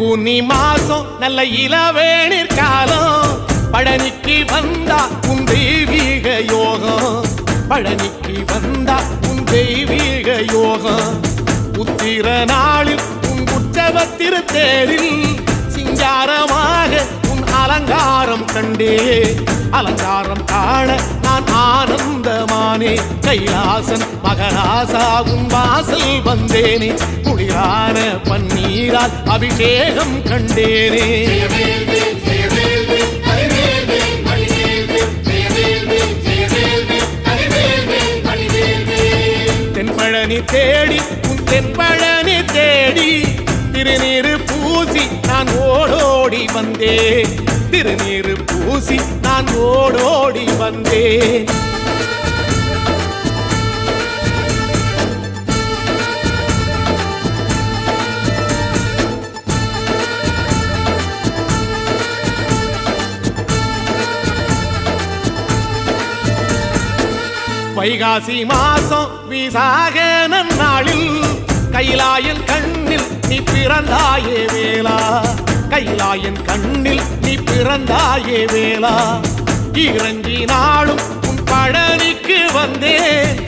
பூனி மாசம் நல்ல இளவேணிற் காலம் பழனிக்கு வந்தா உன் தெய்வீக யோகம் பழனிக்கு வந்தா உன் தெய்வீக யோகம் உத்திர நாளில் உன் உற்சவ தேரில் சிங்காரமாக உன் அலங்காரம் கண்டே அலங்காரம் காண நான் ஆனந்தமானே கைலாசன் மகராசா உன் வாசல் வந்தேனே குளிரான பன்னீரால் அபிஷேகம் கண்டேனே தென்பழனி தேடி உன் தென்பழனி தேடி திருநீரு பூசி நான் ஓடோடி வந்தேன் திருநீரு பூசி நான் ஓடோடி வந்தேன் வைகாசி மாசம் விசாக நன்னாளில் கைலாயன் கண்ணில் நீ பிறந்தாயே வேளா கைலாயன் கண்ணில் நீ பிறந்தாயே வேளா இறங்கி நாளும் உன் பழனிக்கு வந்தேன்